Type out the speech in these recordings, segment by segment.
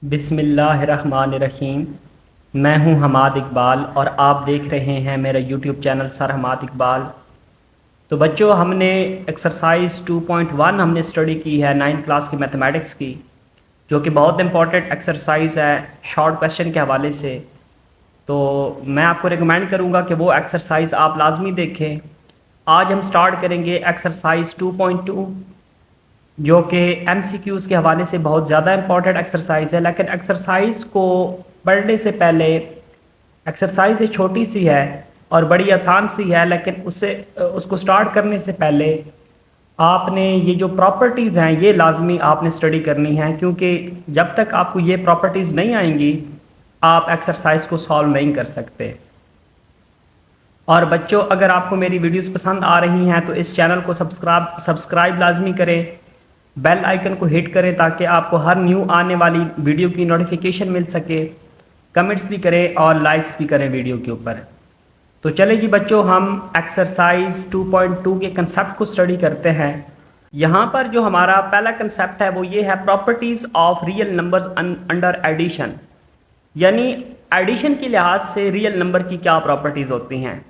बिस्मिल्लाहिर्रहमानिर्रहीम। मैं हूं हमाद इकबाल और आप देख रहे हैं मेरा YouTube channel sir Hammad Iqbal. तो बच्चों, हमने एक्सरसाइज 2.1 हमने स्टडी की है 9th क्लास की मैथमेटिक्स की, जो कि बहुत इंपॉर्टेंट एक्सरसाइज है शॉर्ट क्वेश्चन के हवाले से। तो मैं आपको रिकमेंड करूंगा कि वो एक्सरसाइज आप लाजमी देखें। आज हम स्टार्ट करेंगे एक्सरसाइज 2.2, जो कि एमसीक्यूज़ के हवाले से बहुत ज़्यादा इंपॉर्टेंट एक्सरसाइज है। लेकिन एक्सरसाइज को पढ़ने से पहले, एक्सरसाइज ये छोटी सी है और बड़ी आसान सी है, लेकिन उसको स्टार्ट करने से पहले आपने ये जो प्रॉपर्टीज़ हैं ये लाजमी आपने स्टडी करनी है, क्योंकि जब तक आपको ये प्रॉपर्टीज़ नहीं आएंगी आप एक्सरसाइज को सॉल्व नहीं कर सकते। और बच्चों, अगर आपको मेरी वीडियोस पसंद आ रही हैं तो इस चैनल को सब्सक्राइब लाजमी करें, बेल आइकन को हिट करें ताकि आपको हर न्यू आने वाली वीडियो की नोटिफिकेशन मिल सके। कमेंट्स भी करें और लाइक्स भी करें वीडियो के ऊपर। तो चले जी बच्चों, हम एक्सरसाइज 2.2 के कंसेप्ट को स्टडी करते हैं। यहाँ पर जो हमारा पहला कंसेप्ट है वो ये है, properties of real numbers under addition. यानी एडिशन के लिहाज से रियल नंबर की क्या प्रॉपर्टीज होती हैं।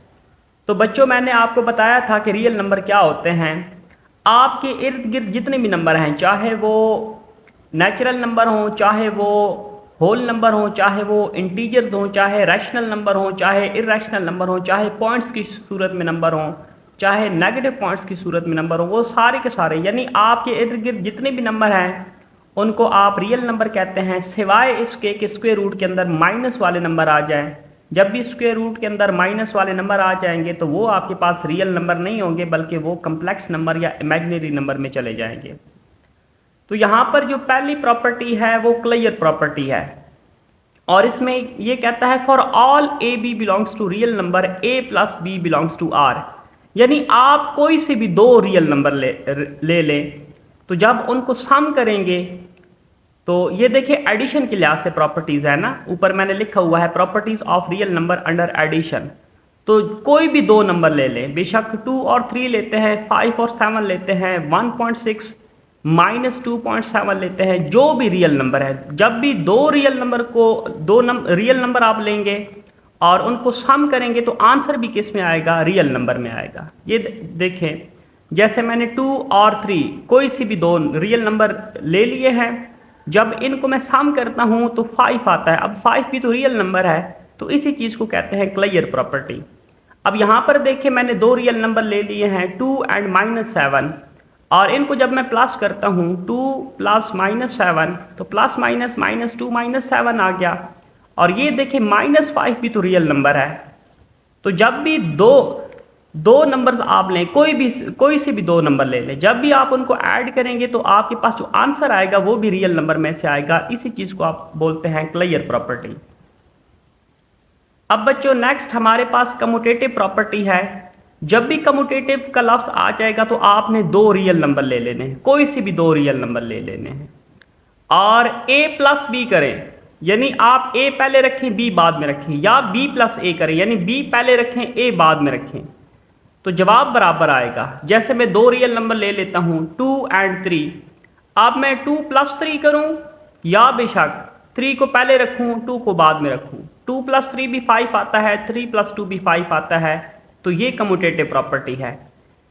तो बच्चों, मैंने आपको बताया था कि रियल नंबर क्या होते हैं। आपके इर्द गिर्द जितने भी नंबर हैं, चाहे वो नेचुरल नंबर हों, चाहे वो होल नंबर हों, चाहे वो इंटीजर्स हों, चाहे रैशनल नंबर हों, चाहे इरैशनल नंबर हों, चाहे पॉइंट्स की सूरत में नंबर हों, चाहे नेगेटिव पॉइंट्स की सूरत में नंबर हों, वो सारे के सारे, यानी आपके इर्द गिर्द जितने भी नंबर हैं उनको आप रियल नंबर कहते हैं, सिवाय इसके कि स्क्वायर रूट के अंदर माइनस वाले नंबर आ जाएं। जब भी स्क्वायर रूट के अंदर माइनस वाले नंबर आ जाएंगे तो वो आपके पास रियल नंबर नहीं होंगे, बल्कि वो कम्प्लेक्स नंबर या इमेजिनरी नंबर में चले जाएंगे। तो यहाँ पर जो पहली प्रॉपर्टी है वो क्लियर प्रॉपर्टी है, और इसमें ये कहता है for all A B belongs to real number a plus b belongs to R. यानी आप कोई से भी दो रियल नंबर ले लें, तो जब उनको सम करेंगे तो ये देखिए एडिशन के लिहाज से प्रॉपर्टीज है ना, ऊपर मैंने लिखा हुआ है properties of real number under addition. तो कोई भी दो नंबर ले लें, बेशक 2 और 3 लेते हैं, 5 और 7 लेते हैं, 1.6 माइनस 2.7 लेते हैं, जो भी रियल नंबर है, जब भी दो रियल नंबर को रियल नंबर आप लेंगे और उनको सम करेंगे तो आंसर भी किस में आएगा, रियल नंबर में आएगा। ये देखें, जैसे मैंने 2 और 3 कोई सी भी दो रियल नंबर ले लिए हैं, जब इनको मैं सम करता हूं तो 5 आता है। अब 5 भी तो रियल नंबर है, तो इसी चीज को कहते हैं क्लियर प्रॉपर्टी। अब यहां पर देखिए, मैंने दो रियल नंबर ले लिए हैं 2 एंड -7, और इनको जब मैं प्लस करता हूं 2 प्लस -7, तो प्लस माइनस -2 -7 आ गया। और ये देखिए -5 भी तो रियल नंबर है। तो जब भी दो नंबर्स आप लें, कोई से भी दो नंबर ले लें, जब भी आप उनको ऐड करेंगे तो आपके पास जो आंसर आएगा वो भी रियल नंबर में से आएगा। इसी चीज को आप बोलते हैं क्लियर प्रॉपर्टी। अब बच्चों, नेक्स्ट हमारे पास कम्यूटेटिव प्रॉपर्टी है। जब भी कम्यूटेटिव का लफ्ज आ जाएगा तो आपने दो रियल नंबर ले लेने हैं, कोई से भी दो रियल नंबर ले लेने हैं, और a प्लस बी करें, यानी आप a पहले रखें b बाद में रखें, या b प्लस a करें, यानी b पहले रखें a बाद में रखें, तो जवाब बराबर आएगा। जैसे मैं दो रियल नंबर ले लेता हूं 2 एंड 3, अब मैं 2 प्लस 3 करूं, या बेशक 3 को पहले रखूं 2 को बाद में रखूं, 2 प्लस 3 भी 5 आता है, 3 प्लस 2 भी 5 आता है। तो ये कम्यूटेटिव प्रॉपर्टी है।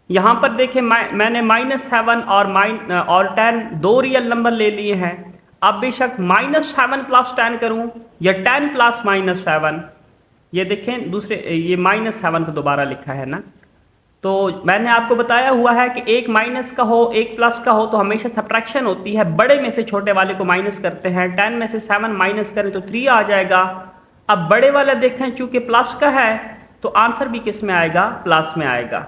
यहां पर देखें, मैंने -7 और 10 दो रियल नंबर ले लिए हैं। अब बेशक -7 प्लस 10 करूं या 10 प्लस -7, ये देखें दूसरे, ये -7 को दोबारा लिखा है ना। तो मैंने आपको बताया हुआ है कि एक माइनस का हो एक प्लस का हो तो हमेशा सब्ट्रैक्शन होती है, बड़े में से छोटे वाले को माइनस करते हैं। 10 में से 7 माइनस करें तो 3 आ जाएगा। अब बड़े वाला देखें, चूंकि प्लस का है तो आंसर भी किस में आएगा, प्लस में आएगा।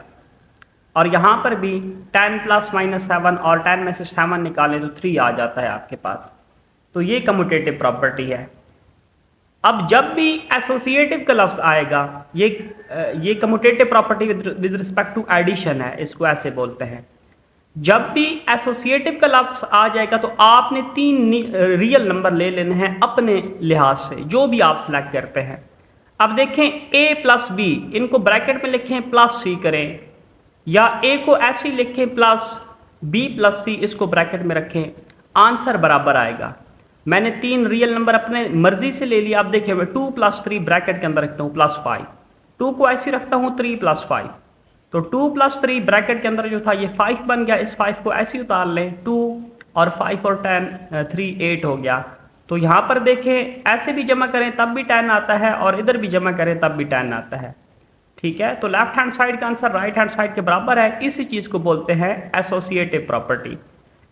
और यहां पर भी 10 प्लस -7 और 10 में से 7 निकालें तो 3 आ जाता है आपके पास। तो ये कम्यूटेटिव प्रॉपर्टी है। अब जब भी एसोसिएटिव का लफ्ज आएगा, ये commutative property with respect to addition है, इसको ऐसे बोलते हैं। जब भी एसोसिएटिव का लफ्ज आ जाएगा तो आपने 3 रियल नंबर ले लेने हैं अपने लिहाज से, जो भी आप सिलेक्ट करते हैं। अब देखें, a प्लस बी, इनको ब्रैकेट में लिखें प्लस c करें, या a को ऐसे ही लिखें प्लस b प्लस c, इसको ब्रैकेट में रखें, आंसर बराबर आएगा। मैंने 3 रियल नंबर अपने मर्जी से ले लिया। अब देखिए मैं 2 + 3 ब्रैकेट के अंदर रखता हूँ +5, 2 को ऐसे रखता हूँ 3 + 5, तो 2 + 3 ब्रैकेट के अंदर जो था ये 5 बन गया। इस 5 को ऐसे उतार लें, 2 और 5 और 10 3 8 हो गया। तो यहाँ पर देखें ऐसे भी जमा करें तब भी 10 आता है और इधर भी जमा करें तब भी 10 आता है। ठीक है, तो लेफ्ट हैंड साइड का आंसर राइट हैंड साइड के बराबर है। इसी चीज को बोलते हैं associative property,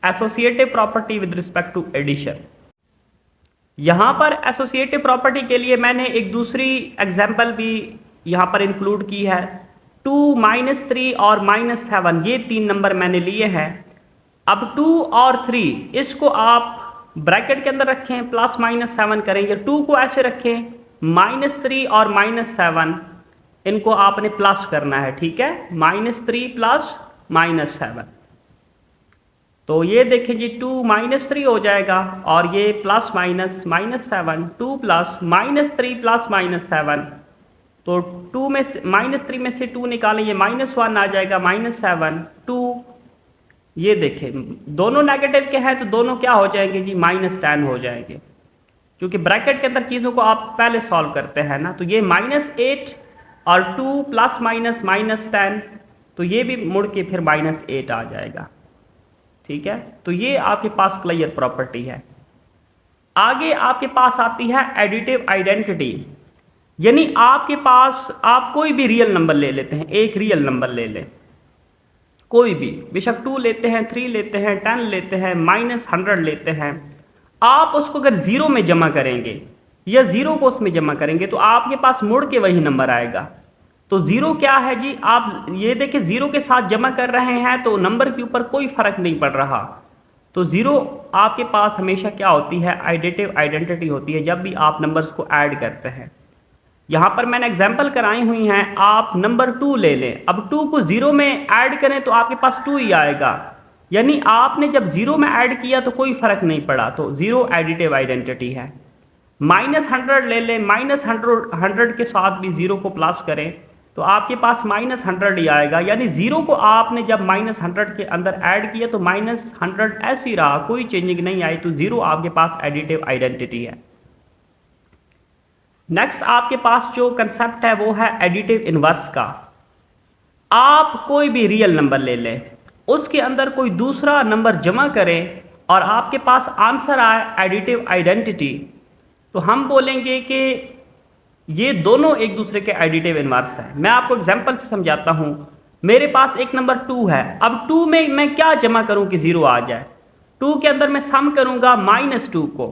associative property with respect to addition. यहां पर एसोसिएटिव प्रॉपर्टी के लिए मैंने एक दूसरी एग्जांपल भी यहां पर इंक्लूड की है। 2 -3 और -7 ये 3 नंबर मैंने लिए हैं। अब 2 और 3 इसको आप ब्रैकेट के अंदर रखें, +-7 करेंगे। 2 को ऐसे रखें, -3 और -7 इनको आपने प्लस करना है। ठीक है, -3 + -7, तो ये देखिए जी 2 -3 हो जाएगा और ये +- -7, 2 + -3 + -7, तो 2 में से -3 में से 2 निकालें, ये -1 आ जाएगा, -7 2। ये देखें दोनों नेगेटिव के हैं तो दोनों क्या हो जाएंगे जी, -10 हो जाएंगे, क्योंकि ब्रैकेट के अंदर चीज़ों को आप पहले सॉल्व करते हैं ना। तो ये -8 और 2 ± -10, तो ये भी मुड़ के फिर -8 आ जाएगा। ठीक है, तो ये आपके पास क्लियर प्रॉपर्टी है। आगे आपके पास आती है एडिटिव आइडेंटिटी, यानी आपके पास आप कोई भी रियल नंबर ले लेते हैं, एक रियल नंबर ले लें, कोई भी, बेशक 2 लेते हैं, 3 लेते हैं, 10 लेते हैं, -100 लेते हैं। आप उसको अगर 0 में जमा करेंगे या 0 को उसमें जमा करेंगे तो आपके पास मुड़ के वही नंबर आएगा। तो 0 क्या है जी, आप ये देखिए 0 के साथ जमा कर रहे हैं तो नंबर के ऊपर कोई फर्क नहीं पड़ रहा। तो 0 आपके पास हमेशा क्या होती है, एडिटिव आइडेंटिटी होती है जब भी आप नंबर्स को ऐड करते हैं। यहां पर मैंने एग्जांपल कराई हुई हैं। आप नंबर 2 ले लें, अब 2 को 0 में ऐड करें तो आपके पास 2 ही आएगा, यानी आपने जब 0 में ऐड किया तो कोई फर्क नहीं पड़ा, तो 0 एडिटिव आइडेंटिटी है। -100 ले लें, -100 के साथ भी 0 को प्लस करें तो आपके पास -100 ही आएगा, यानी 0 को आपने जब -100 के अंदर ऐड किया तो -100 ऐसे ही रहा, कोई चेंजिंग नहीं आई, तो 0 आपके पास एडिटिव आइडेंटिटी है। नेक्स्ट आपके पास जो कंसेप्ट है वो है एडिटिव इनवर्स का। आप कोई भी रियल नंबर ले लें, उसके अंदर कोई दूसरा नंबर जमा करें और आपके पास आंसर आए एडिटिव आइडेंटिटी, तो हम बोलेंगे कि ये दोनों एक दूसरे के एडिटिव इनवर्स हैं। मैं आपको एग्जांपल से समझाता हूं। मेरे पास एक नंबर 2 है, अब 2 में मैं क्या जमा करूं कि 0 आ जाए। 2 के अंदर मैं सम करूंगा -2 को,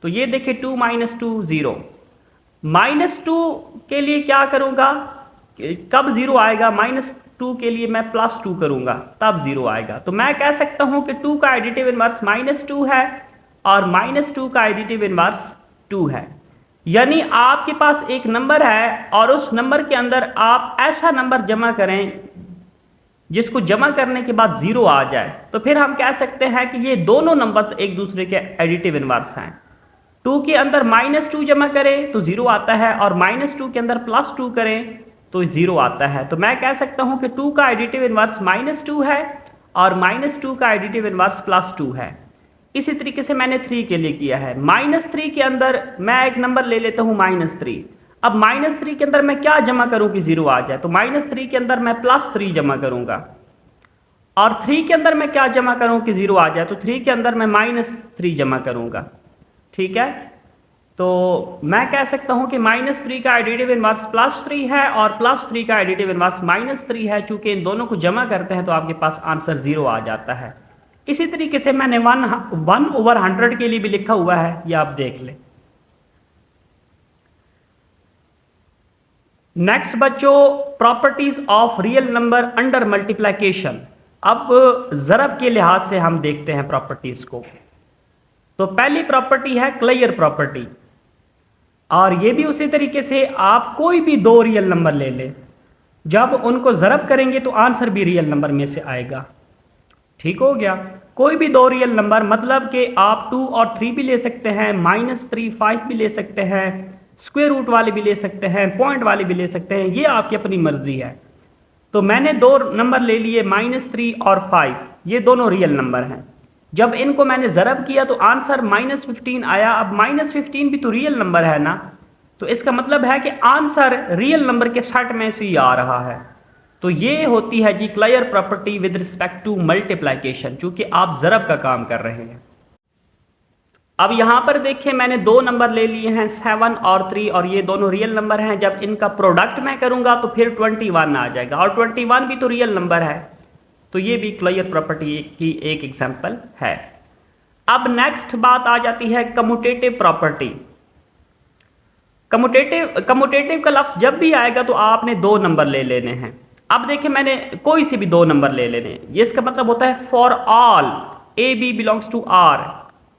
तो ये देखिए 2 - 2 0। -2 के लिए क्या करूंगा, कब 0 आएगा, -2 के लिए मैं +2 करूंगा तब 0 आएगा। तो मैं कह सकता हूं कि 2 का एडिटिव इनवर्स -2 है और -2 का एडिटिव इनवर्स 2 है। यानी आपके पास एक नंबर है और उस नंबर के अंदर आप ऐसा नंबर जमा करें जिसको जमा करने के बाद 0 आ जाए, तो फिर हम कह सकते हैं कि ये दोनों नंबर्स एक दूसरे के एडिटिव इनवर्स हैं। 2 के अंदर -2 जमा करें तो 0 आता है और -2 के अंदर +2 करें तो 0 आता है। तो मैं कह सकता हूं कि 2 का एडिटिव इनवर्स -2 है और -2 का एडिटिव इनवर्स +2 है। इसी तरीके से मैंने 3 के लिए किया है। -3 के अंदर मैं एक नंबर ले लेता हूं -3। अब -3 के अंदर मैं क्या जमा करूं कि 0 आ जाए, तो -3 के अंदर मैं +3 जमा करूंगा और 3 के अंदर मैं क्या जमा करूं कि 0 आ जाए, तो 3 के अंदर मैं -3 जमा करूंगा। ठीक है, तो मैं कह सकता हूं कि -3 का एडिटिव इनवर्स +3 है और +3 का एडिटिव इनवर्स -3 है। चूंकि इन दोनों को जमा करते हैं तो आपके पास आंसर 0 आ जाता है। इसी तरीके से मैंने 1/100 के लिए भी लिखा हुआ है, ये आप देख लें। नेक्स्ट बच्चों, properties of real number under multiplication. अब ज़रब के लिहाज से हम देखते हैं प्रॉपर्टीज को। तो पहली प्रॉपर्टी है क्लियर प्रॉपर्टी, और ये भी उसी तरीके से आप कोई भी 2 रियल नंबर ले लें, जब उनको ज़रब करेंगे तो आंसर भी रियल नंबर में से आएगा। ठीक हो गया, कोई भी 2 रियल नंबर, मतलब कि आप 2 और 3 भी ले सकते हैं, -3 5 भी ले सकते हैं, स्क्वायर रूट वाले भी ले सकते हैं, पॉइंट वाले भी ले सकते हैं, ये आपकी अपनी मर्जी है। तो मैंने 2 नंबर ले लिए -3 और 5, ये दोनों रियल नंबर हैं। जब इनको मैंने ज़रब किया तो आंसर -15 आया। अब -15 भी तो रियल नंबर है ना, तो इसका मतलब है कि आंसर रियल नंबर के सेट में से ही आ रहा है। तो ये होती है जी clear property with respect to multiplication, चूंकि आप ज़रब का काम कर रहे हैं। अब यहां पर देखिए मैंने दो नंबर ले लिए हैं 7 और 3, और ये दोनों रियल नंबर हैं। जब इनका प्रोडक्ट मैं करूंगा तो फिर 21 आ जाएगा, और 21 भी तो रियल नंबर है। तो ये भी क्लियर प्रॉपर्टी की एक एग्जांपल है। अब नेक्स्ट बात आ जाती है कम्यूटेटिव प्रॉपर्टी। कम्यूटेटिव का लफ्ज जब भी आएगा तो आपने दो नंबर ले लेने हैं। अब देखिए मैंने कोई से भी दो नंबर ले लेने हैं, ये इसका मतलब होता है for all A B belongs to R,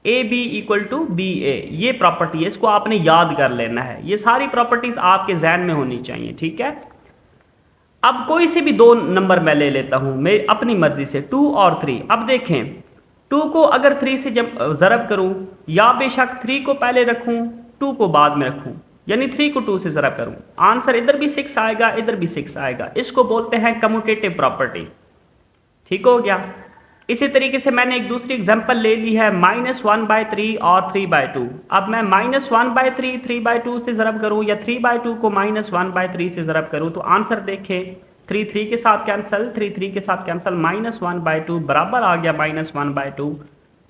A B equal to B A. ये प्रॉपर्टी है, इसको आपने याद कर लेना है। ये सारी प्रॉपर्टीज आपके जहन में होनी चाहिए, ठीक है। अब कोई से भी दो नंबर मैं ले लेता हूं मैं अपनी मर्जी से, 2 और 3। अब देखें 2 को अगर 3 से जब ज़रब करूं, या बेशक 3 को पहले रखूं 2 को बाद में रखूं, यानी 3 को 2 से ज़रब करूं, आंसर इधर भी 6 आएगा इधर भी 6 आएगा। इसको बोलते हैं कम्यूटेटिव प्रॉपर्टी, ठीक हो गया। इसी तरीके से मैंने एक दूसरी एग्जांपल ले ली है -1/3 और 3/2। अब मैं -1/3 3/2 से ज़रब करूं या 3/2 को -1/3 से ज़रब करूं, तो आंसर देखें 3 3 के साथ कैंसिल, 3 3 के साथ कैंसिल, -1/2 बराबर आ गया -1/2।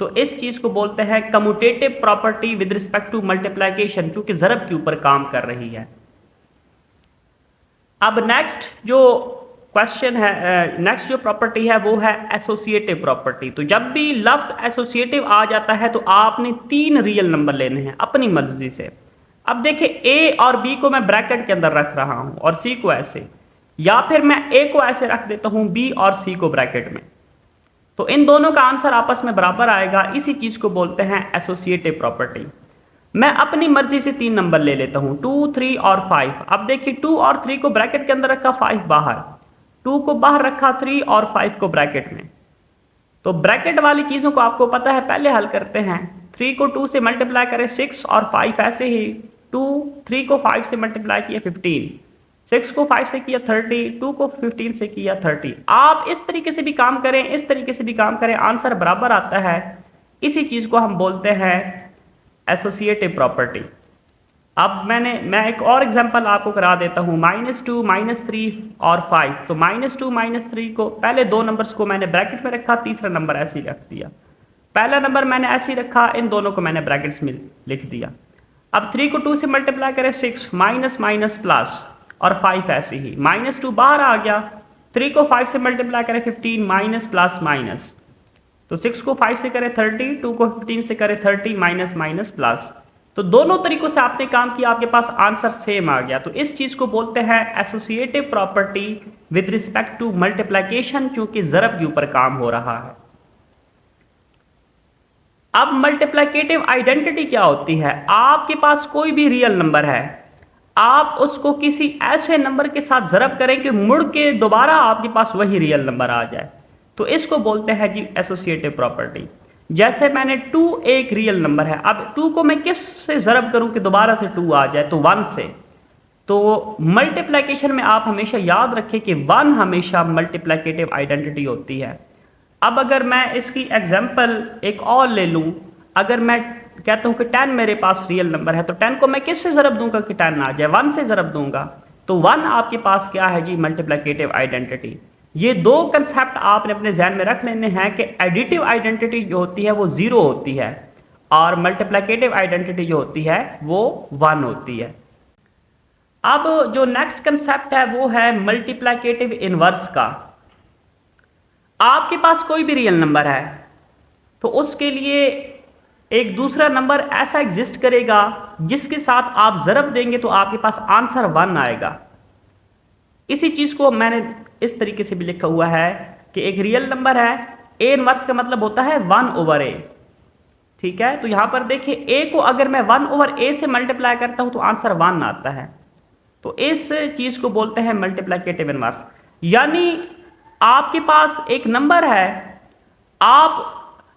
तो इस चीज को बोलते हैं commutative property with respect to multiplication, क्योंकि ज़रब के ऊपर काम कर रही है। अब नेक्स्ट जो क्वेश्चन है, नेक्स्ट जो प्रॉपर्टी है वो है एसोसिएटिव प्रॉपर्टी। तो जब भी लफ्ज एसोसिएटिव आ जाता है तो आपने 3 रियल नंबर लेने हैं अपनी मर्जी से। अब देखिए ए और बी को मैं ब्रैकेट के अंदर रख रहा हूं और सी को ऐसे, या फिर मैं ए को ऐसे रख देता हूं बी और सी को ब्रैकेट में, तो इन दोनों का आंसर आपस में बराबर आएगा। इसी चीज को बोलते हैं एसोसिएटिव प्रॉपर्टी। मैं अपनी मर्जी से 3 नंबर ले लेता हूं 2 3 और 5। अब देखिए 2 और 3 को ब्रैकेट के अंदर रखा, 5 बाहर, 2 को बाहर रखा 3 और 5 को ब्रैकेट में। तो ब्रैकेट वाली चीजों को आपको पता है, पहले हल करते हैं। 3 को 2 से मल्टीप्लाई करें 6 और 5 ऐसे ही, 2 3 को 5 से मल्टीप्लाई किया 15, 6 को 5 से किया 30, 2 को 15 से किया 30। आप इस तरीके से भी काम करें, इस तरीके से भी काम करें, आंसर बराबर आता है। इसी चीज को हम बोलते हैं एसोसिएटिव प्रॉपर्टी। अब मैं एक और एग्जांपल आपको करा देता हूं, -2 -3 और 5। तो -2 -3 को पहले दो नंबर्स को मैंने ब्रैकेट में रखा, तीसरा नंबर ऐसे ही रख दिया। पहला नंबर मैंने ऐसे ही रखा, इन दोनों को मैंने ब्रैकेट्स में लिख दिया। अब 3 को 2 से मल्टीप्लाई करें 6, माइनस माइनस प्लस, और 5 ऐसे ही, -2 बाहर आ गया, 3 को 5 से मल्टीप्लाई करें 15, माइनस प्लस माइनस, तो 6 को 5 से करें 30, 2 को 15 से करें 30, माइनस माइनस प्लस। तो दोनों तरीकों से आपने काम किया, आपके पास आंसर सेम आ गया। तो इस चीज को बोलते हैं associative property with respect to multiplication, क्योंकि ज़रब के ऊपर काम हो रहा है। अब मल्टीप्लिकेटिव आइडेंटिटी क्या होती है? आपके पास कोई भी रियल नंबर है, आप उसको किसी ऐसे नंबर के साथ ज़रब करें कि मुड़ के दोबारा आपके पास वही रियल नंबर आ जाए, तो इसको बोलते हैं जी एसोसिएटिव प्रॉपर्टी। जैसे मैंने 2 एक रियल नंबर है, अब 2 को मैं किस से ज़रब करूं कि दोबारा से 2 आ जाए, तो 1 से। तो मल्टीप्लिकेशन में आप हमेशा याद रखें कि 1 हमेशा मल्टीप्लिकेटिव आइडेंटिटी होती है। अब अगर मैं इसकी एग्जांपल एक और ले लूं, अगर मैं कहता हूं कि 10 मेरे पास रियल नंबर है, तो 10 को मैं किस से ज़रब दूंगा कि 10 आ जाए? 1 से ज़रब दूंगा। तो 1 आपके पास क्या है जी? Multiplicative identity. ये दो कंसेप्ट आपने अपने ध्यान में रख लेने हैं कि एडिटिव आइडेंटिटी जो होती है वो 0 होती है, और मल्टीप्लिकेटिव आइडेंटिटी जो होती है वो 1 होती है। अब जो नेक्स्ट कंसेप्ट है वो है मल्टीप्लिकेटिव इनवर्स का। आपके पास कोई भी रियल नंबर है तो उसके लिए एक दूसरा नंबर ऐसा एग्जिस्ट करेगा जिसके साथ आप ज़रब देंगे तो आपके पास आंसर 1 आएगा। इसी चीज को मैंने इस तरीके से भी लिखा हुआ है कि एक रियल नंबर है, ए इनवर्स का मतलब होता है 1/a, ठीक है। तो यहां पर देखिए ए को अगर मैं 1/a से मल्टीप्लाई करता हूं तो आंसर 1 आता है। तो इस चीज को बोलते हैं मल्टीप्लिकेटिव इनवर्स। यानी आपके पास एक नंबर है, आप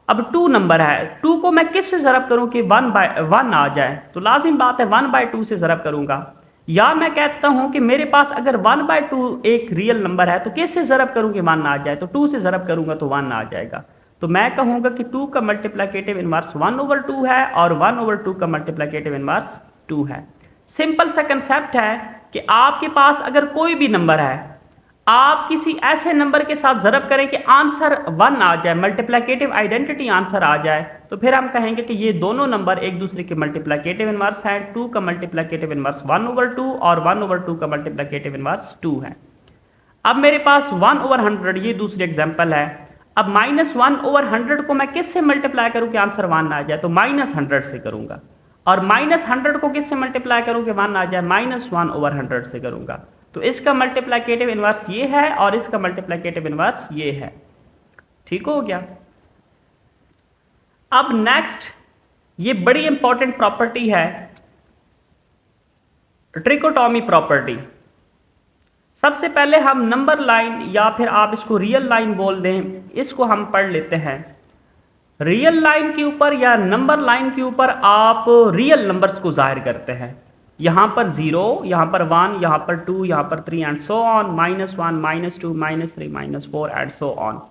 अब 2 नंबर है, 2 को मैं किस से ज़रब करूं कि 1/1 आ जाए? तो लाजिम बात है 1/2 से ज़रब करूंगा। या मैं कहता हूं कि मेरे पास अगर 1/2 एक रियल नंबर है तो किस से ज़रब करूं कि 1 आ जाए? तो 2 से ज़रब करूंगा तो 1 आ जाएगा। तो मैं कहूँगा कि 2 का मल्टीप्लिकेटिव इनवर्स 1/2 है और 1/2 का मल्टीप्लिकेटिव इनवर्स 2 है। सिंपल सा कंसेप्ट है कि आपके पास अगर कोई भी नंबर है, आप किसी ऐसे नंबर के साथ ज़रब करें कि आंसर 1 आ जाए, मल्टीप्लिकेटिव आइडेंटिटी आंसर आ जाए, तो फिर हम कहेंगे कि ये दोनों नंबर एक दूसरे के मल्टीप्लिकेटिव इनवर्स हैं। 2 का मल्टीप्लिकेटिव इनवर्स 1/2 और 1/2 का मल्टीप्लिकेटिव इनवर्स 2 है। अब मेरे पास 1/100 ये दूसरी एग्जांपल है। अब -1/100 को मैं किससे मल्टीप्लाई करूं कि आंसर 1 आ जाए, तो -100 से करूंगा। और -100 को किससे मल्टीप्लाई करूं कि 1 आ जाए, -1/100 से करूंगा। तो इसका मल्टीप्लिकेटिव इनवर्स ये है और इसका मल्टीप्लिकेटिव इनवर्स ये है। ठीक हो गया। अब नेक्स्ट, ये बड़ी इंपॉर्टेंट प्रॉपर्टी है, ट्रिकोटॉमी प्रॉपर्टी। सबसे पहले हम नंबर लाइन या फिर आप इसको रियल लाइन बोल दें, इसको हम पढ़ लेते हैं। रियल लाइन के ऊपर या नंबर लाइन के ऊपर आप रियल नंबर्स को जाहिर करते हैं। यहाँ पर 0, यहाँ पर 1, यहाँ पर 2, यहाँ पर 3 and so on, -1, -2, -3, -4 and so on.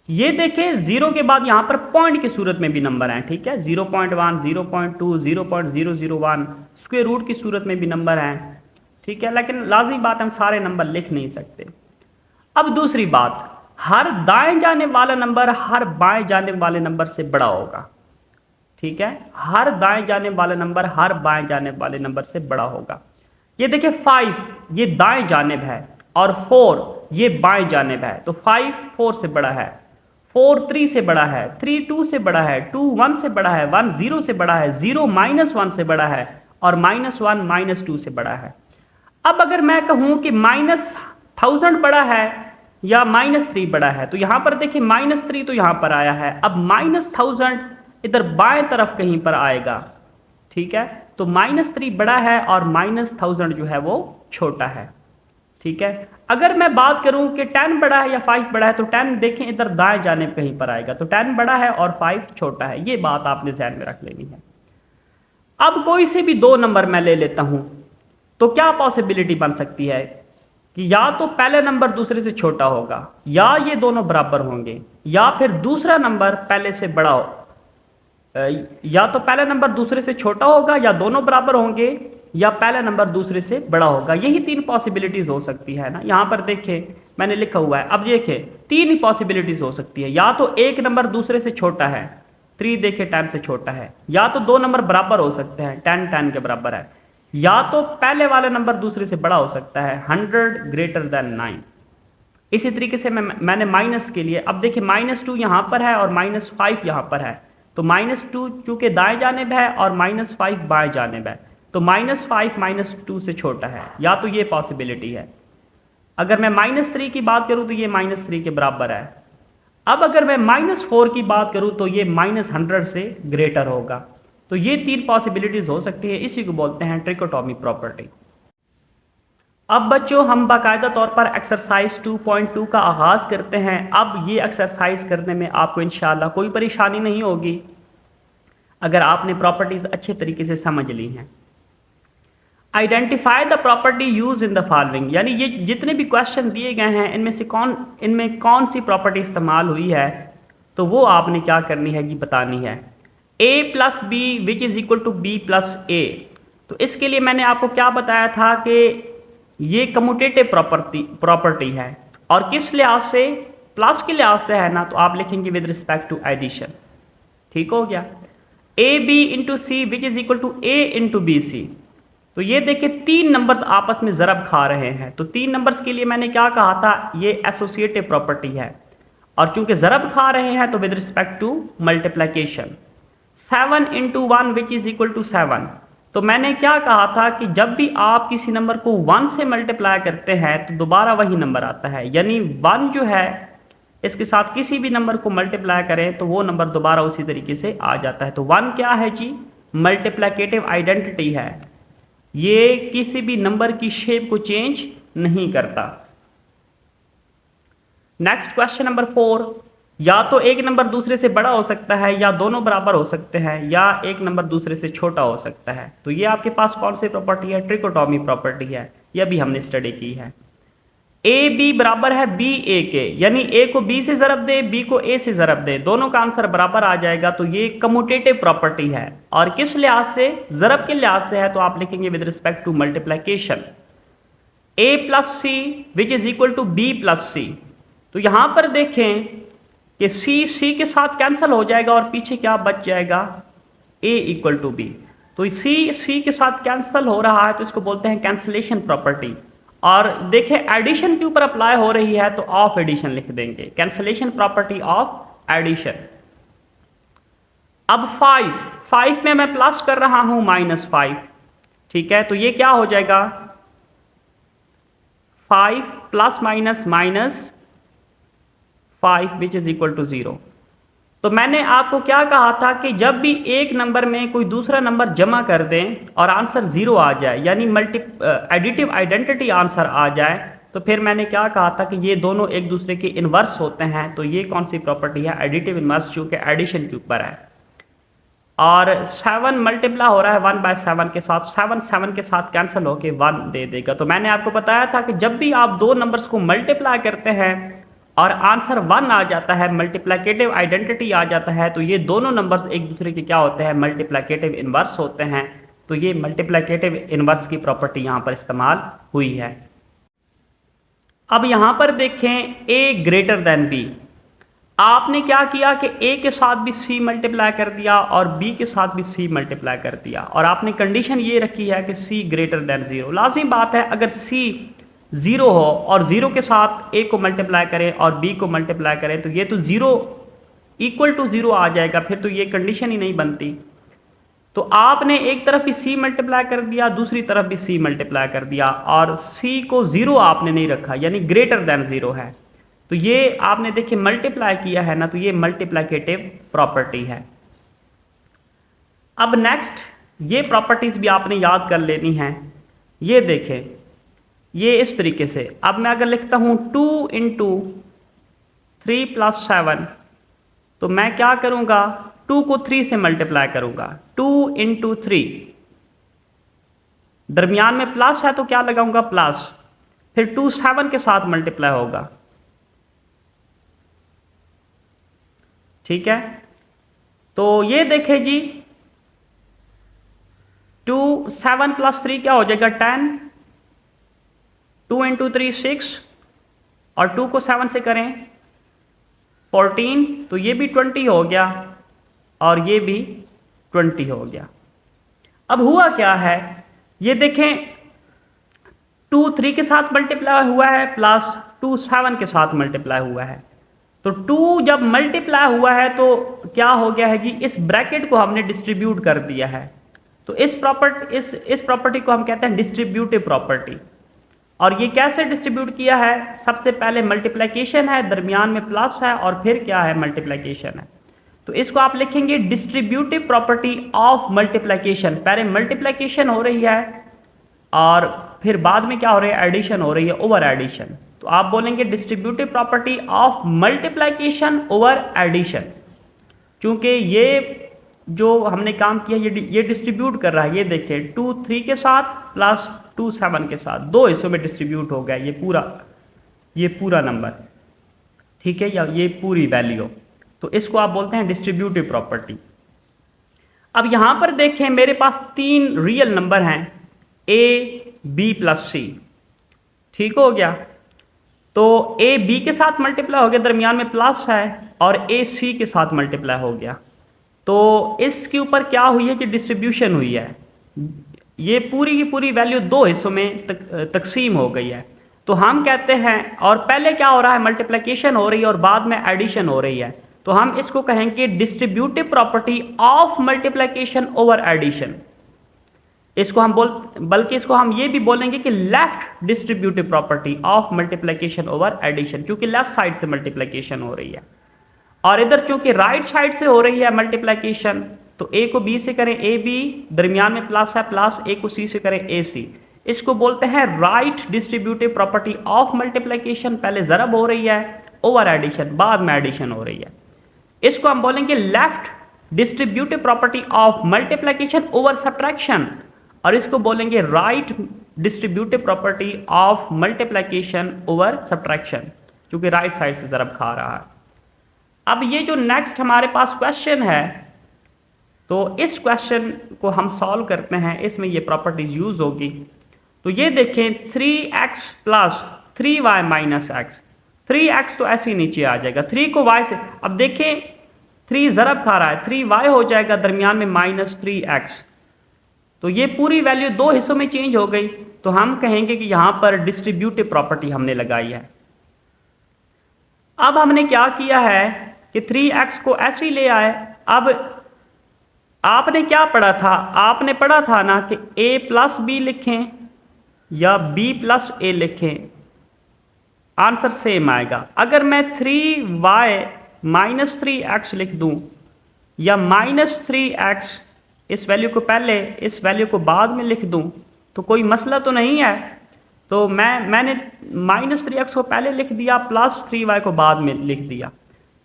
ये देखें 0 के बाद यहाँ पर पॉइंट की सूरत में भी नंबर हैं, ठीक है। 0.1, 0.2, 0.001 स्क्वायर रूट की सूरत में भी नंबर हैं, ठीक है। लेकिन लाज़मी बात, हम सारे नंबर लिख नहीं सकते। अब दूसरी बात, हर दाएं जाने वाला नंबर हर बाएं जाने वाले नंबर से बड़ा होगा, ठीक है। हर दाएं जाने वाला नंबर हर बाएं जाने वाले नंबर से बड़ा होगा। ये देखिए 5 ये दाएं जानिब है और 4 ये बाएं जानिब है, तो 5 4 से बड़ा है, 4 3 से बड़ा है, 3 2 से बड़ा है, 2 1 से बड़ा है, 1 0 से बड़ा है, 0 -1 से बड़ा है और -1 -2 से बड़ा है। अब अगर मैं कहूं कि -1000 बड़ा है या -3 बड़ा है, तो यहां पर देखिए -3 तो यहां पर आया है, अब -1000 इधर बाएं तरफ कहीं पर आएगा, ठीक है। तो -3 बड़ा है और -1000 जो है वो छोटा है, ठीक है। अगर मैं बात करूं कि 10 बड़ा है या 5 बड़ा है, तो 10 देखें इधर दाएं जानिब कहीं पर आएगा, तो 10 बड़ा है और 5 छोटा है। ये बात आपने ध्यान में रख लेनी है। अब कोई से भी दो नंबर मैं ले लेता हूं, तो क्या पॉसिबिलिटी बन सकती है कि या तो पहले नंबर दूसरे से छोटा होगा, या ये दोनों बराबर होंगे, या फिर दूसरा नंबर पहले से बड़ा हो, या तो पहला नंबर दूसरे से छोटा होगा, या दोनों बराबर होंगे, या पहला नंबर दूसरे से बड़ा होगा। यही 3 पॉसिबिलिटीज हो सकती है ना। यहां पर देखें मैंने लिखा हुआ है, अब देखें 3 ही पॉसिबिलिटीज हो सकती है। या तो एक नंबर दूसरे से छोटा है, 3 देखे 10 से छोटा है, या तो दो नंबर बराबर हो सकते हैं, 10 10 के बराबर है, या तो पहले वाला नंबर दूसरे से बड़ा हो सकता है, 100 ग्रेटर देन 9। इसी तरीके से मैंने माइनस के लिए, अब देखिए -2 यहां पर है और -5 यहां पर है, तो -2 चूंकि दाएं जानिब है और -5 बाएं जानिब है, तो -5 -2 से छोटा है, या तो ये पॉसिबिलिटी है। अगर मैं -3 की बात करूं तो ये -3 के बराबर है। अब अगर मैं -4 की बात करूं तो ये -100 से ग्रेटर होगा। तो ये 3 पॉसिबिलिटीज हो सकती है, इसी को बोलते हैं ट्रिकोटॉमी प्रॉपर्टी। अब बच्चों हम बाकायदा तौर पर एक्सरसाइज 2.2 का आगाज करते हैं। अब ये एक्सरसाइज करने में आपको इंशाल्लाह कोई परेशानी नहीं होगी अगर आपने प्रॉपर्टीज अच्छे तरीके से समझ ली हैं। Identify the property use in the following, यानी ये जितने भी क्वेश्चन दिए गए हैं इनमें कौन सी प्रॉपर्टी इस्तेमाल हुई है, तो वो आपने क्या करनी है कि बतानी है। a + b which is equal to b + a, तो इसके लिए मैंने आपको क्या बताया था कि ये कम्यूटेटिव प्रॉपर्टी है, और किस लिहाज से, प्लस के लिहाज से है ना, तो आप लिखेंगे विद रिस्पेक्ट टू एडिशन। ठीक हो गया। ab into c which is equal to a into b c, तो ये देखिए 3 नंबर्स आपस में ज़रब खा रहे हैं, तो 3 नंबर्स के लिए मैंने क्या कहा था, ये एसोसिएटिव प्रॉपर्टी है, और चूंकि ज़रब खा रहे हैं तो with respect to multiplication. 7 into 1 which is equal to 7, तो मैंने क्या कहा था कि जब भी आप किसी नंबर को 1 से मल्टीप्लाई करते हैं तो दोबारा वही नंबर आता है, यानी 1 जो है इसके साथ किसी भी नंबर को मल्टीप्लाई करें तो वो नंबर दोबारा उसी तरीके से आ जाता है। तो 1 क्या है जी, मल्टीप्लिकेटिव आइडेंटिटी है, ये किसी भी नंबर की शेप को चेंज नहीं करता। नेक्स्ट क्वेश्चन नंबर 4, या तो एक नंबर दूसरे से बड़ा हो सकता है, या दोनों बराबर हो सकते हैं, या एक नंबर दूसरे से छोटा हो सकता है। तो ये आपके पास कौन सी प्रॉपर्टी है, ट्रिकोटॉमी प्रॉपर्टी है, यह भी हमने स्टडी की है। ए बी बराबर है बी ए के, यानी ए को बी से ज़रब दे, बी को ए से ज़रब दे, दोनों का आंसर बराबर आ जाएगा। तो ये कम्यूटेटिव प्रॉपर्टी है। और किस लिहाज से? ज़रब के लिहाज से है, तो आप लिखेंगे with respect to multiplication. A plus C which is equal to B plus C. तो यहां पर देखें कि सी के साथ कैंसिल हो जाएगा और पीछे क्या बच जाएगा? ए इक्वल टू बी। तो सी के साथ कैंसिल हो रहा है, तो इसको बोलते हैं कैंसिलेशन प्रॉपर्टी। और देखें एडिशन के ऊपर अप्लाई हो रही है, तो ऑफ एडिशन लिख देंगे, कैंसिलेशन प्रॉपर्टी ऑफ एडिशन। अब 5 में मैं प्लस कर रहा हूं -5, ठीक है, तो ये क्या हो जाएगा? 5 plus minus -5 which is equal to 0। तो मैंने आपको क्या कहा था कि जब भी एक नंबर में कोई दूसरा नंबर जमा कर दें और आंसर 0 आ जाए, यानी एडिटिव आइडेंटिटी आंसर आ जाए, तो फिर मैंने क्या कहा था कि ये दोनों एक दूसरे के इन्वर्स होते हैं। तो ये कौन सी प्रॉपर्टी है? एडिटिव इन्वर्स, जो कि एडिशन के ऊपर है। और 7 मल्टीप्लाई हो रहा है 1/7 के साथ, 7 के साथ कैंसिल होके 1 दे देगा। तो मैंने आपको बताया था कि जब भी आप दो नंबर्स को मल्टीप्लाई करते हैं और आंसर 1 आ जाता है, मल्टीप्लिकेटिव आइडेंटिटी आ जाता है, तो ये दोनों नंबर्स एक दूसरे के क्या होते हैं? मल्टीप्लिकेटिव इन्वर्स होते हैं। तो ये मल्टीप्लिकेटिव इन्वर्स की प्रॉपर्टी यहाँ पर इस्तेमाल हुई है। अब यहाँ पर देखें ए ग्रेटर देन बी। आपने क्या किया कि ए के साथ भी सी मल्टीप्लाई कर दिया और बी के साथ भी सी मल्टीप्लाई कर दिया, और आपने कंडीशन ये रखी है कि सी ग्रेटर देन 0। लाजिम बात है, अगर सी 0 हो और 0 के साथ ए को मल्टीप्लाई करें और बी को मल्टीप्लाई करें, तो ये तो 0 इक्वल टू 0 आ जाएगा, फिर तो ये कंडीशन ही नहीं बनती। तो आपने एक तरफ भी सी मल्टीप्लाई कर दिया, दूसरी तरफ भी सी मल्टीप्लाई कर दिया, और सी को 0 आपने नहीं रखा, यानी ग्रेटर देन 0 है। तो ये आपने देखिए मल्टीप्लाई किया है ना, तो ये मल्टीप्लिकेटिव प्रॉपर्टी है। अब नेक्स्ट ये प्रॉपर्टीज भी आपने याद कर लेनी है। ये देखें, ये इस तरीके से, अब मैं अगर लिखता हूं 2 × 3 + 7, तो मैं क्या करूंगा? 2 को 3 से मल्टीप्लाई करूंगा, 2 × 3, दरमियान में प्लस है तो क्या लगाऊंगा? प्लस, फिर 2 7 के साथ मल्टीप्लाई होगा, ठीक है। तो ये देखें जी, 2 7 + 3 क्या हो जाएगा? 10, 2 × 3 6, और 2 को 7 से करें 14, तो ये भी 20 हो गया और ये भी 20 हो गया। अब हुआ क्या है, ये देखें 2 3 के साथ मल्टीप्लाई हुआ है प्लस 2 7 के साथ मल्टीप्लाई हुआ है। तो 2 जब मल्टीप्लाई हुआ है तो क्या हो गया है जी? इस ब्रैकेट को हमने डिस्ट्रीब्यूट कर दिया है। तो इस प्रॉपर्टी को हम कहते हैं डिस्ट्रीब्यूटिव प्रॉपर्टी। और ये कैसे डिस्ट्रीब्यूट किया है? सबसे पहले मल्टीप्लिकेशन है, दरमियान में प्लस है, और फिर क्या है? मल्टीप्लिकेशन है। तो इसको आप लिखेंगे डिस्ट्रीब्यूटिव प्रॉपर्टी ऑफ मल्टीप्लिकेशन। पहले मल्टीप्लिकेशन हो रही है और फिर बाद में क्या हो रही है? एडिशन हो रही है, ओवर एडिशन। तो आप बोलेंगे distributive property of multiplication over addition. क्योंकि ये जो हमने काम किया ये डिस्ट्रीब्यूट कर रहा है। ये देखिए 2 3 के साथ प्लस 2 7 के साथ, दो हिस्सों में डिस्ट्रीब्यूट हो गया ये पूरा नंबर, ठीक है, या ये पूरी वैल्यू। तो इसको आप बोलते हैं डिस्ट्रीब्यूटिव प्रॉपर्टी। अब यहां पर देखें, मेरे पास 3 रियल नंबर हैं, a b + c, ठीक हो गया। तो a b के साथ मल्टीप्लाई हो गया, दरमियान में प्लस है, और a c के साथ मल्टीप्लाई हो गया। तो इसके ऊपर क्या हुई है कि डिस्ट्रीब्यूशन हुई है। ये पूरी की पूरी वैल्यू दो हिस्सों में तकसीम हो गई है। तो हम कहते हैं, और पहले क्या हो रहा है? मल्टीप्लिकेशन हो रही है और बाद में एडिशन हो रही है। तो हम इसको कहेंगे distributive property of multiplication over addition. इसको हम बल्कि इसको हम ये भी बोलेंगे कि left distributive property of multiplication over addition, क्योंकि लेफ्ट साइड से मल्टीप्लिकेशन हो रही है और इधर चूंकि राइट साइड से हो रही है मल्टीप्लिकेशन। तो a को b से करें ab, दरमियान में प्लस है, प्लस a को c से करें ac। इसको बोलते हैं right distributive property of multiplication. पहले ज़रब हो रही है, ओवर एडिशन, बाद में एडिशन हो रही है। इसको हम बोलेंगे left distributive property of multiplication over subtraction, और इसको बोलेंगे right distributive property of multiplication over subtraction, क्योंकि राइट साइड से ज़रब खा रहा है। अब ये जो नेक्स्ट हमारे पास क्वेश्चन है, तो इस क्वेश्चन को हम सॉल्व करते हैं, इसमें ये प्रॉपर्टीज यूज होगी। तो ये देखें 3x plus 3y minus x, 3x तो ऐसे ही नीचे आ जाएगा, 3 को y से, अब देखें 3 ज़रब खा रहा है, 3y हो जाएगा दरमियान में माइनस 3x, तो ये पूरी वैल्यू दो हिस्सों में चेंज हो गई। तो हम कहेंगे कि यहां पर डिस्ट्रीब्यूटिव प्रॉपर्टी हमने लगाई है। अब हमने क्या किया है कि 3x को ऐसे ही ले आए। अब आपने क्या पढ़ा था, आपने पढ़ा था ना कि a प्लस बी लिखें या b प्लस a लिखें, आंसर सेम आएगा। अगर मैं 3y माइनस 3x लिख दूं या माइनस 3x, इस वैल्यू को पहले इस वैल्यू को बाद में लिख दूं तो कोई मसला तो नहीं है। तो मैंने माइनस 3x को पहले लिख दिया, प्लस 3y को बाद में लिख दिया।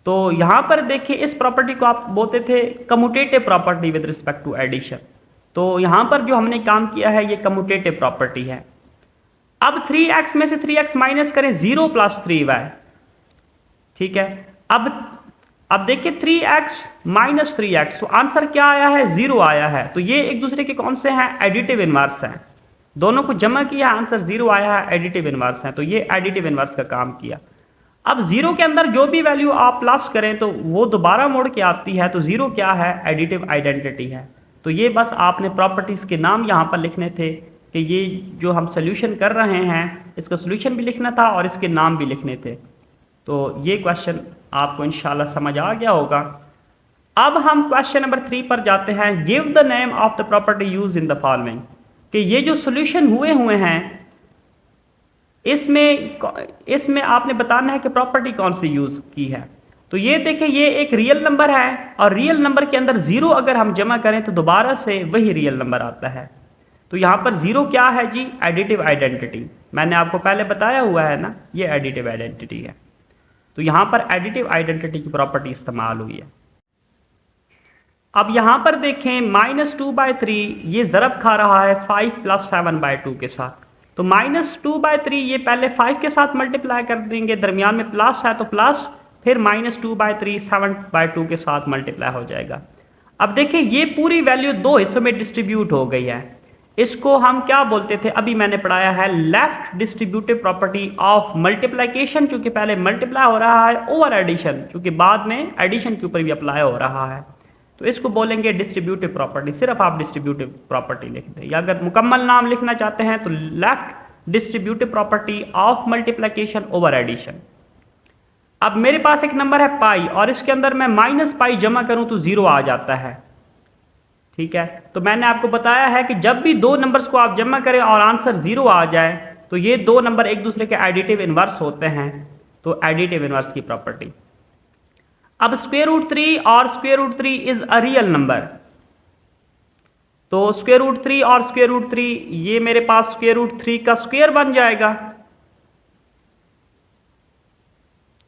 तो यहां पर देखिए इस प्रॉपर्टी को आप बोलते थे commutative property with respect to addition. तो यहां पर जो हमने काम किया है ये कम्यूटेटिव प्रॉपर्टी है। अब 3x में से 3x माइनस करें, 0 प्लस 3y, ठीक है। अब देखिए 3x माइनस 3x, तो आंसर क्या आया है, 0 आया है। तो ये एक दूसरे के कौन से हैं, एडिटिव इनवर्स हैं। दोनों को जमा किया, आंसर 0 आया है, एडिटिव इनवर्स है। तो ये एडिटिव इनवर्स का काम किया। अब 0 के अंदर जो भी वैल्यू आप प्लस करें तो वो दोबारा मोड़ के आती है। तो 0 क्या है, एडिटिव आइडेंटिटी है। तो ये बस आपने प्रॉपर्टीज के नाम यहाँ पर लिखने थे कि ये जो हम सोल्यूशन कर रहे हैं इसका सोल्यूशन भी लिखना था और इसके नाम भी लिखने थे। तो ये क्वेश्चन आपको इंशाल्लाह समझ आ गया होगा। अब हम क्वेश्चन नंबर 3 पर जाते हैं। Give the name of the property use in the following, कि ये जो सोल्यूशन हुए हैं इसमें आपने बताना है कि प्रॉपर्टी कौन सी यूज की है। तो ये देखें, ये एक रियल नंबर है और रियल नंबर के अंदर 0 अगर हम जमा करें तो दोबारा से वही रियल नंबर आता है। तो यहां पर 0 क्या है जी, एडिटिव आइडेंटिटी। मैंने आपको पहले बताया हुआ है ना, ये एडिटिव आइडेंटिटी है। तो यहां पर एडिटिव आइडेंटिटी की प्रॉपर्टी इस्तेमाल हुई है। अब यहां पर देखें -2/3 ये ज़रब खा रहा है 5 + 7/2 के साथ। तो -2/3 ये पहले 5 के साथ मल्टीप्लाई कर देंगे, दरमियान में प्लस है तो प्लस, फिर -2/3 7/2 के साथ मल्टीप्लाई हो जाएगा। अब देखिए ये पूरी वैल्यू दो हिस्सों में डिस्ट्रीब्यूट हो गई है। इसको हम क्या बोलते थे, अभी मैंने पढ़ाया है left distributive property of multiplication, क्योंकि पहले मल्टीप्लाई हो रहा है, ओवर एडिशन क्योंकि बाद में एडिशन के ऊपर भी अप्लाई हो रहा है। तो इसको बोलेंगे डिस्ट्रीब्यूटिव प्रॉपर्टी। सिर्फ आप डिस्ट्रीब्यूटिव प्रॉपर्टी लिख दें, या अगर मुकम्मल नाम लिखना चाहते हैं तो left distributive property of multiplication over addition. अब मेरे पास एक नंबर है पाई और इसके अंदर मैं -पाई जमा करूं तो 0 आ जाता है, ठीक है। तो मैंने आपको बताया है कि जब भी दो नंबर्स को आप जमा करें और आंसर 0 आ जाए तो ये दो नंबर एक दूसरे के एडिटिव इनवर्स होते हैं। तो एडिटिव इनवर्स की प्रॉपर्टी। अब √3 और √3 इज अ रियल नंबर। तो √3 और √3 ये मेरे पास √3 का स्क्वायर बन जाएगा,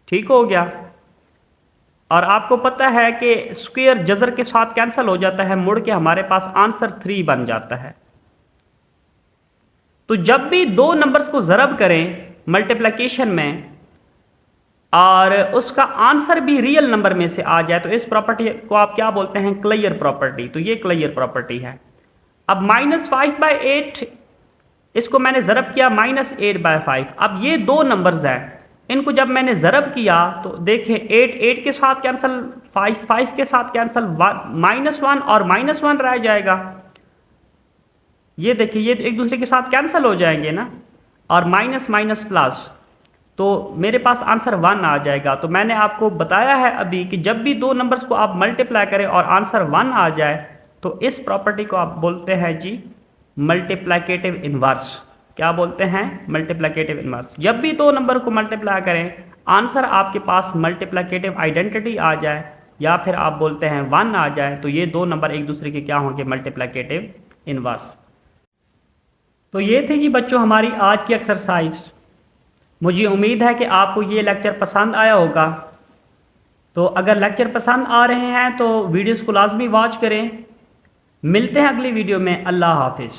ठीक हो गया। और आपको पता है कि स्क्वायर जजर के साथ कैंसिल हो जाता है, मुड़ के हमारे पास आंसर 3 बन जाता है। तो जब भी दो नंबर्स को ज़रब करें मल्टीप्लिकेशन में और उसका आंसर भी रियल नंबर में से आ जाए तो इस प्रॉपर्टी को आप क्या बोलते हैं, क्लियर प्रॉपर्टी। तो ये क्लियर प्रॉपर्टी है। अब -5/8 इसको मैंने ज़रब किया -8/5। अब ये दो नंबर्स हैं, इनको जब मैंने ज़रब किया तो देखें 8 के साथ कैंसिल, 5 के साथ कैंसिल, -1 और -1 रह जाएगा। ये देखिए ये एक दूसरे के साथ कैंसिल हो जाएंगे ना, और माइनस माइनस प्लस, तो मेरे पास आंसर 1 आ जाएगा। तो मैंने आपको बताया है अभी कि जब भी दो नंबर्स को आप मल्टीप्लाई करें और आंसर 1 आ जाए तो इस प्रॉपर्टी को आप बोलते हैं जी मल्टीप्लिकेटिव इनवर्स। क्या बोलते हैं, मल्टीप्लिकेटिव इनवर्स। जब भी दो नंबर को मल्टीप्लाई करें आंसर आपके पास मल्टीप्लिकेटिव आइडेंटिटी आ जाए या फिर आप बोलते हैं 1 आ जाए तो ये दो नंबर एक दूसरे के क्या होंगे, मल्टीप्लिकेटिव इनवर्स। तो ये थी जी बच्चों हमारी आज की एक्सरसाइज। मुझे उम्मीद है कि आपको ये लेक्चर पसंद आया होगा। तो अगर लेक्चर पसंद आ रहे हैं तो वीडियोस को लाजमी वॉच करें। मिलते हैं अगली वीडियो में। अल्लाह हाफिज़।